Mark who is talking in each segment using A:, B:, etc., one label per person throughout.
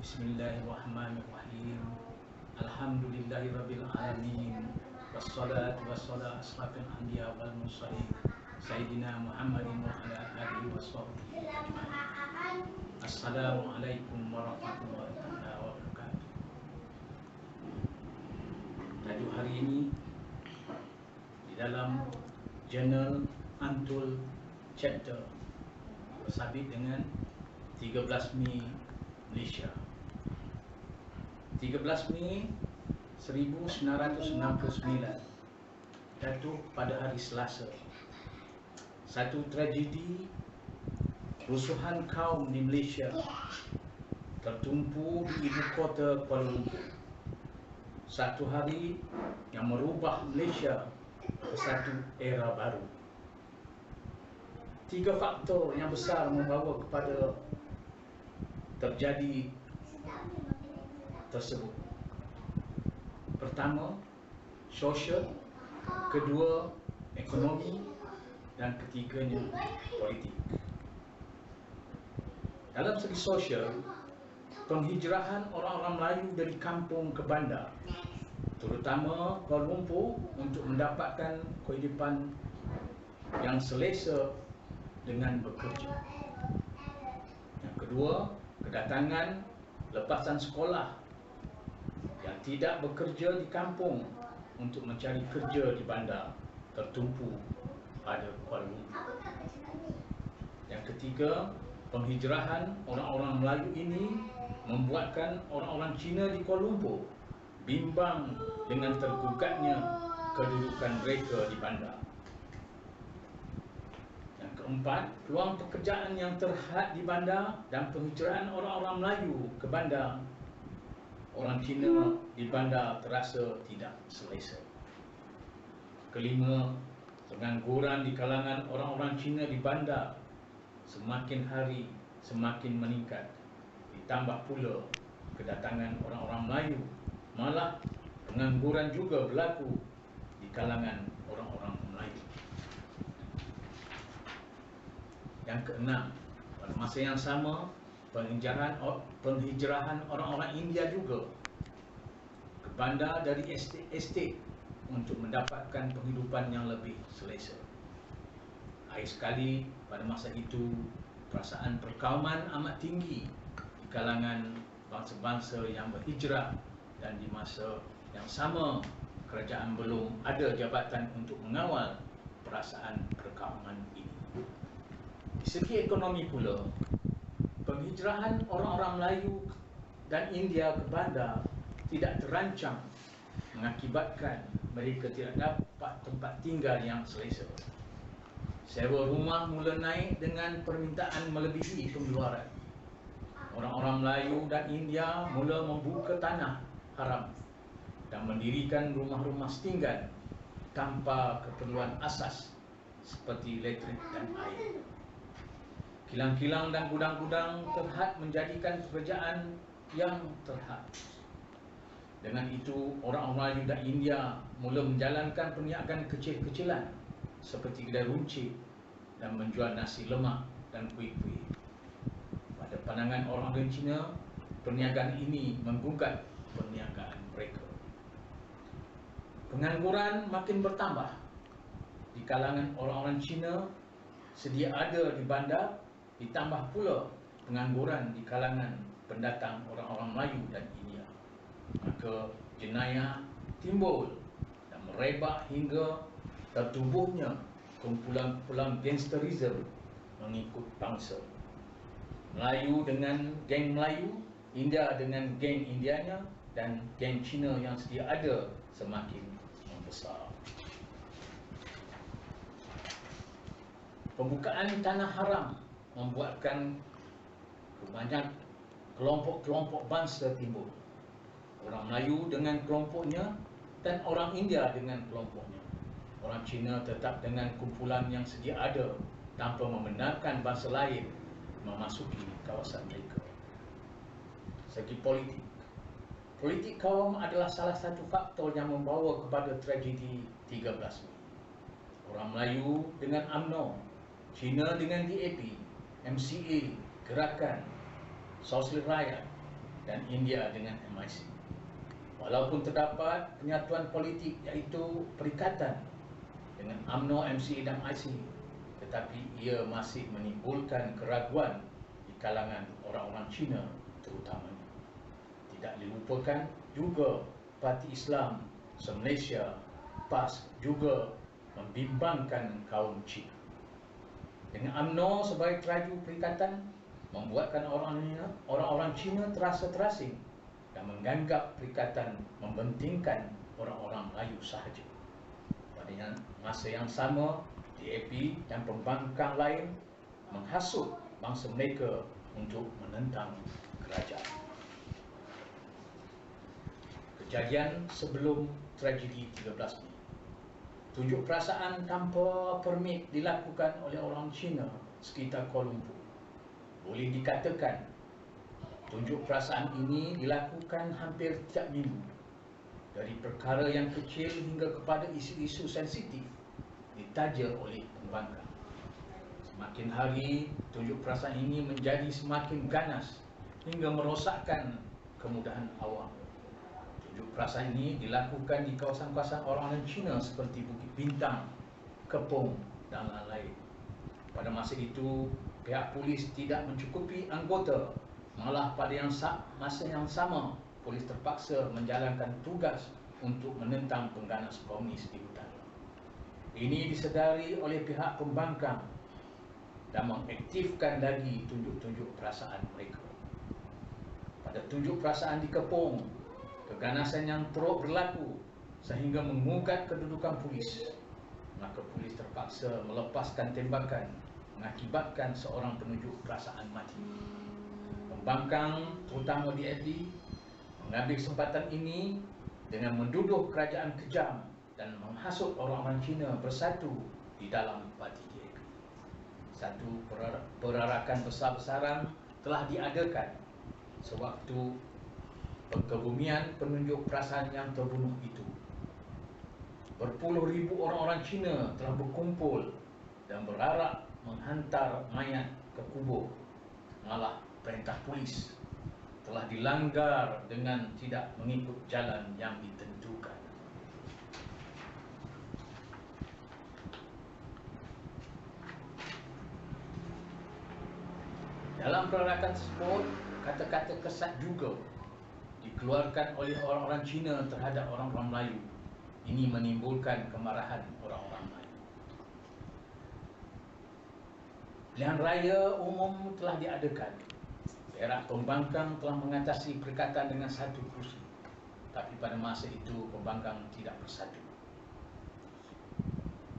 A: Bismillahirrahmanirrahim. Alhamdulillahirabbil alamin. Wassalatu wassalamu asrafil anbiya wal mursalin Sayyidina Muhammadin wa ala alihi washabbihi ajma'in. Assalamualaikum warahmatullahi wabarakatuh. Tajuk hari ini di dalam jurnal Antul chapter bersabit dengan 13 Mei Malaysia. 13 Mei 1969 jatuh pada hari Selasa. Satu tragedi rusuhan kaum di Malaysia tertumpu di ibu kota Kuala Lumpur. Satu hari yang merubah Malaysia ke satu era baru. Tiga faktor yang besar membawa kepada terjadi tersebut. Pertama, sosial. Kedua, ekonomi. Dan ketiganya, politik. Dalam segi sosial, penghijrahan orang-orang Melayu dari kampung ke bandar, terutama Kuala Lumpur, untuk mendapatkan kehidupan yang selesa dengan bekerja. Yang kedua, kedatangan lepasan sekolah yang tidak bekerja di kampung untuk mencari kerja di bandar tertumpu pada Kuala Lumpur. Yang ketiga, penghijrahan orang-orang Melayu ini membuatkan orang-orang Cina di Kuala Lumpur bimbang dengan tergugatnya kedudukan mereka di bandar. Yang keempat, peluang pekerjaan yang terhad di bandar dan penghijrahan orang-orang Melayu ke bandar, orang Cina di bandar terasa tidak selesa. Kelima, pengangguran di kalangan orang-orang Cina di bandar semakin hari semakin meningkat. Ditambah pula kedatangan orang-orang Melayu, malah pengangguran juga berlaku di kalangan orang-orang Melayu. Yang keenam, pada masa yang sama, penghijrahan orang-orang India juga ke bandar dari estate untuk mendapatkan penghidupan yang lebih selesa. Akhir sekali, pada masa itu, perasaan perkauman amat tinggi di kalangan bangsa-bangsa yang berhijrah, dan di masa yang sama, kerajaan belum ada jabatan untuk mengawal perasaan perkauman ini. Di segi ekonomi pula, penghijrahan orang-orang Melayu dan India ke bandar tidak terancang mengakibatkan mereka tidak dapat tempat tinggal yang selesa. Sewa rumah mula naik dengan permintaan melebihi pengeluaran. Orang-orang Melayu dan India mula membuka tanah haram dan mendirikan rumah-rumah setinggan tanpa keperluan asas seperti elektrik dan air. Kilang-kilang dan gudang-gudang terhad menjadikan pekerjaan yang terhad. Dengan itu, orang Melayu dan India mula menjalankan perniagaan kecil-kecilan seperti kedai runcit dan menjual nasi lemak dan kuih-kuih. Pada pandangan orang Cina, perniagaan ini menggugat perniagaan mereka. Pengangguran makin bertambah di kalangan orang-orang Cina sedia ada di bandar, ditambah pula pengangguran di kalangan pendatang orang-orang Melayu dan India. Maka jenayah timbul dan merebak hingga tertubuhnya kumpulan-kumpulan gangsterisme mengikut bangsa. Melayu dengan geng Melayu, India dengan geng Indianya, dan geng Cina yang sedia ada semakin membesar. Pembukaan tanah haram membuatkan banyak kelompok-kelompok bangsa timbul. Orang Melayu dengan kelompoknya dan orang India dengan kelompoknya. Orang Cina tetap dengan kumpulan yang sedia ada tanpa membenarkan bangsa lain memasuki kawasan mereka. Segi politik. Politik kaum adalah salah satu faktor yang membawa kepada tragedi 13 Mei. Orang Melayu dengan UMNO, Cina dengan DAP, MCA, Gerakan Sosial Rakyat, dan India dengan MIC. Walaupun terdapat penyatuan politik iaitu perikatan dengan UMNO, MCA dan IC, tetapi ia masih menimbulkan keraguan di kalangan orang-orang Cina terutamanya. Tidak dilupakan juga Parti Islam se-Malaysia, PAS, juga membimbangkan kaum Cina. Dengan UMNO sebagai teraju perikatan, membuatkan orang-orang Cina terasa terasing dan menganggap perikatan membentingkan orang-orang Melayu sahaja. Pada masa yang sama, DAP dan pembangkang lain menghasut bangsa mereka untuk menentang kerajaan. Kejadian sebelum tragedi 13 Mei. Tunjuk perasaan tanpa permit dilakukan oleh orang Cina sekitar Kuala Lumpur. Boleh dikatakan tunjuk perasaan ini dilakukan hampir tiap minggu, dari perkara yang kecil hingga kepada isu-isu sensitif ditaja oleh pembangkang. Semakin hari, tunjuk perasaan ini menjadi semakin ganas hingga merosakkan kemudahan awam. Tunjuk perasaan ini dilakukan di kawasan-kawasan orang Cina seperti Bukit Bintang, Kepong dan lain-lain. Pada masa itu, pihak polis tidak mencukupi anggota. Malah pada masa yang sama, polis terpaksa menjalankan tugas untuk menentang pengganas komunis di utara. Ini disedari oleh pihak pembangkang dan mengaktifkan lagi tunjuk-tunjuk perasaan mereka. Pada tunjuk perasaan di Kepong, keganasan yang teruk berlaku sehingga mengugat kedudukan polis. Maka polis terpaksa melepaskan tembakan mengakibatkan seorang penunjuk perasaan mati. Pembangkang, terutama DAP, mengambil kesempatan ini dengan menduduh kerajaan kejam dan menghasut orang-orang Cina bersatu di dalam parti DAP. Satu perarakan besar-besaran telah diadakan sewaktu pengkebumian penunjuk perasaan yang terbunuh itu. Berpuluh ribu orang-orang Cina telah berkumpul dan berarak menghantar mayat ke kubur. Malah perintah polis telah dilanggar dengan tidak mengikut jalan yang ditentukan. Dalam perarakan tersebut, kata-kata kesat juga dikeluarkan oleh orang-orang Cina terhadap orang-orang Melayu. Ini menimbulkan kemarahan orang-orang Melayu. Pilihan raya umum telah diadakan. Pihak pembangkang telah mengatasi perikatan dengan satu kursi. Tapi pada masa itu pembangkang tidak bersatu.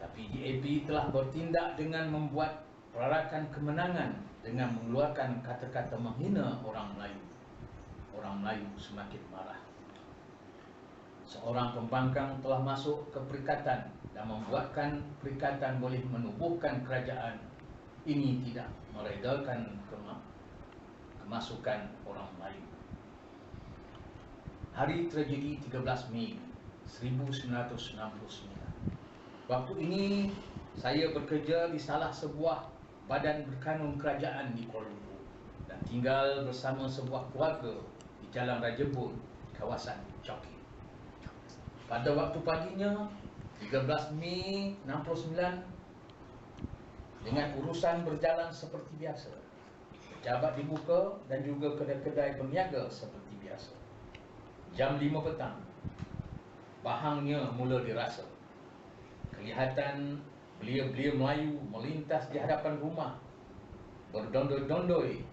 A: Tapi DAP telah bertindak dengan membuat perarakan kemenangan dengan mengeluarkan kata-kata menghina orang Melayu. Orang Melayu semakin marah. Seorang pembangkang telah masuk ke perikatan dan membuatkan perikatan boleh menubuhkan kerajaan. Ini tidak meredakan kemasukan orang Melayu. Hari tragedi 13 Mei 1969. Waktu ini saya bekerja di salah sebuah badan berkanun kerajaan di Kuala Lumpur dan tinggal bersama sebuah keluarga di Jalan Raja Bun, kawasan Choki. Pada waktu paginya 13 Mei 69, dengan urusan berjalan seperti biasa. Pejabat dibuka dan juga kedai-kedai peniaga seperti biasa. Jam 5 petang, bahangnya mula dirasa. Kelihatan belia-belia Melayu melintas di hadapan rumah, berdondoi-dondoi,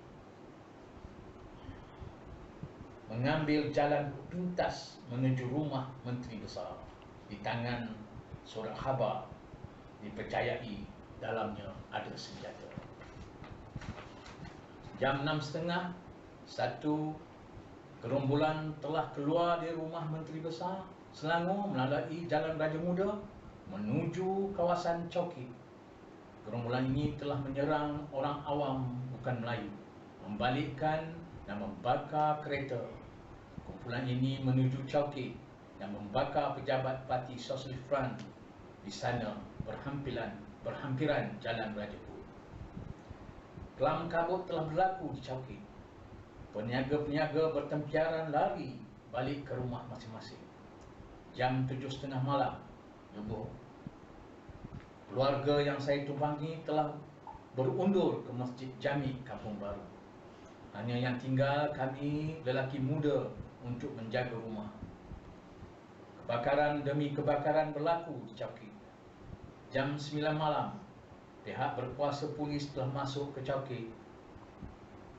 A: mengambil jalan pintas menuju rumah Menteri Besar. Di tangan surat khabar dipercayai dalamnya ada senjata. Jam 6.30, satu gerombolan telah keluar dari rumah Menteri Besar Selangor melalui Jalan Raja Muda menuju kawasan Choki. Gerombolan ini telah menyerang orang awam bukan Melayu, membalikkan dan membakar kereta. Kumpulan ini menuju Choki dan membakar pejabat Parti Sosialis Front di sana berhampiran Jalan Raja Bun. Kelam kabut telah berlaku di Choki. Peniaga-peniaga bertempiaran lari balik ke rumah masing-masing. Jam 7:30 malam, Lebuh, keluarga yang saya tumpangi telah berundur ke Masjid Jami Kampung Baru. Hanya yang tinggal kami lelaki muda untuk menjaga rumah. Kebakaran demi kebakaran berlaku di Chowki. Jam 9 malam, pihak berkuasa polis telah masuk ke Chowki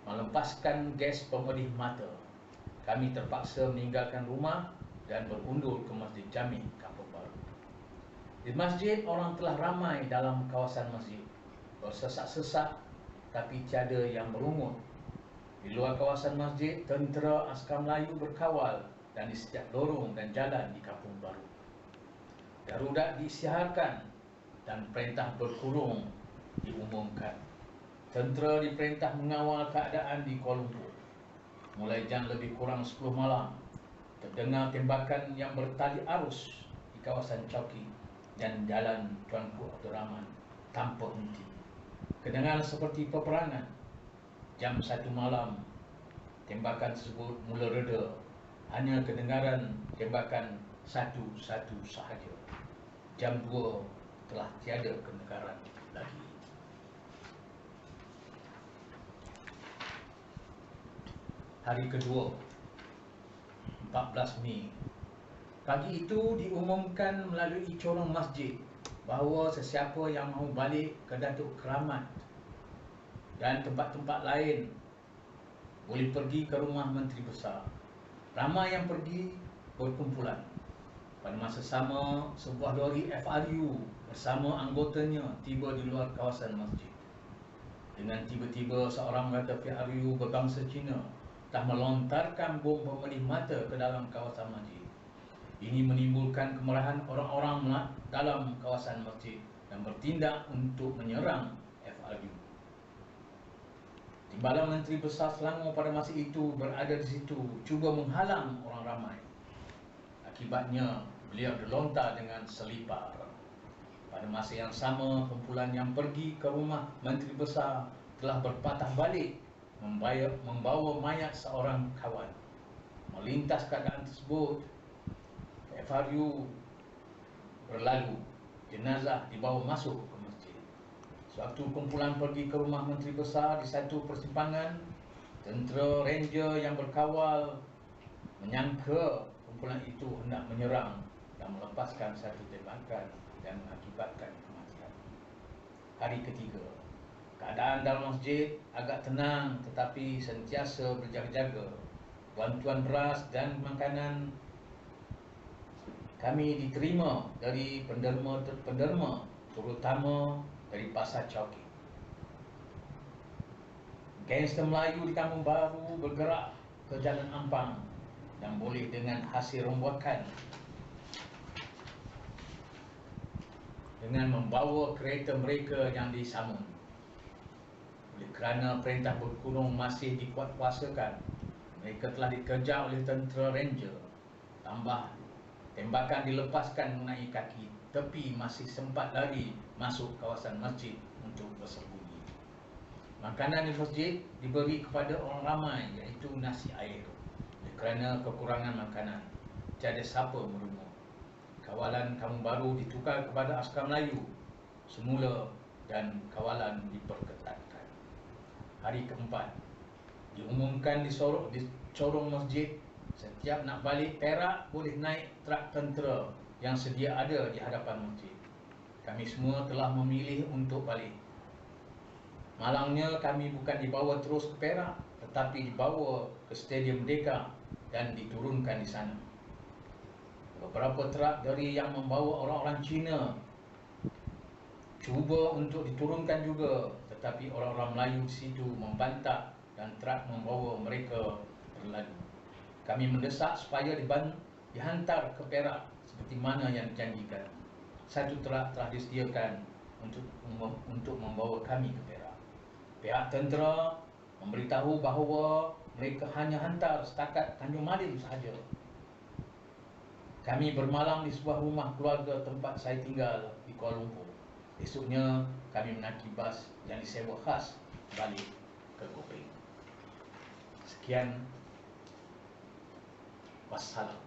A: melepaskan gas pemedih mata. Kami terpaksa meninggalkan rumah dan berundur ke Masjid Jami Kampung Baru. Di masjid, orang telah ramai dalam kawasan masjid, bersesak-sesak tapi tiada yang berungut. Di luar kawasan masjid, tentera askar Melayu berkawal dan di setiap lorong dan jalan di Kampung Baru. Darurat diisytiharkan dan perintah berkurung diumumkan. Tentera diperintah mengawal keadaan di Kuala Lumpur. Mulai jam lebih kurang 10 malam, terdengar tembakan yang bertali arus di kawasan Chowki dan Jalan Tuanku Abdul Rahman tanpa henti. Kedengaran seperti peperangan. Jam 1 malam, tembakan tersebut mula reda. Hanya kedengaran tembakan satu-satu sahaja. Jam 2 telah tiada kedengaran lagi. Hari kedua, 14 Mei. Pagi itu diumumkan melalui corong masjid bahawa sesiapa yang mahu balik ke Datuk Keramat dan tempat-tempat lain boleh pergi ke rumah Menteri Besar. Ramai yang pergi berkumpulan. Pada masa sama, sebuah lori FRU bersama anggotanya tiba di luar kawasan masjid. Dengan tiba-tiba, seorang anggota FRU berbangsa Cina telah melontarkan bom pemedih mata ke dalam kawasan masjid. Ini menimbulkan kemarahan orang-orang dalam kawasan masjid dan bertindak untuk menyerang FRU. Timbalan Menteri Besar Selangor pada masa itu berada di situ, cuba menghalang orang ramai. Akibatnya, beliau dilontar dengan selipar. Pada masa yang sama, kumpulan yang pergi ke rumah Menteri Besar telah berpatah balik membawa mayat seorang kawan. Melintas keadaan tersebut, FRU berlalu. Jenazah dibawa masuk ke masjid. Sewaktu kumpulan pergi ke rumah Menteri Besar di satu persimpangan, tentera ranger yang berkawal menyangka kumpulan itu hendak menyerang dan melepaskan satu tembakan dan mengakibatkan kematian. Hari ketiga, keadaan dalam masjid agak tenang tetapi sentiasa berjaga-jaga. Bantuan beras dan makanan kami diterima dari penderma terutama dari Pasar Chowki. Gangster Melayu di Kampung Baru bergerak ke Jalan Ampang dan boleh dengan hasil rombakan dengan membawa kereta mereka yang disamun. Oleh kerana perintah berkurung masih dikuatkuasakan, mereka telah dikejar oleh tentera ranger. Tambah tembakan dilepaskan mengenai kaki, tapi masih sempat lari masuk kawasan masjid untuk bersembunyi. Makanan di masjid diberi kepada orang ramai, iaitu nasi air. Oleh kerana kekurangan makanan, tiada siapa merumah. Kawalan Kampung Baru ditukar kepada askar Melayu semula dan kawalan diperketatkan. Hari keempat, diumumkan di corong masjid, setiap nak balik Perak boleh naik trak tentera yang sedia ada di hadapan masjid. Kami semua telah memilih untuk balik. Malangnya kami bukan dibawa terus ke Perak, tetapi dibawa ke Stadium Merdeka dan diturunkan di sana. Beberapa trak dari yang membawa orang-orang Cina cuba untuk diturunkan juga, tetapi orang-orang Melayu di situ membantah dan trak membawa mereka berlalu. Kami mendesak supaya dihantar ke Perak seperti mana yang dijanjikan. Satu trak telah disediakan untuk membawa kami ke Perak. Pihak tentera memberitahu bahawa mereka hanya hantar setakat Tanjung Malim sahaja. Kami bermalam di sebuah rumah keluarga tempat saya tinggal di Kuala Lumpur. Esoknya kami menaiki bas yang disewa khas balik ke Kupang. Sekian, wassalam.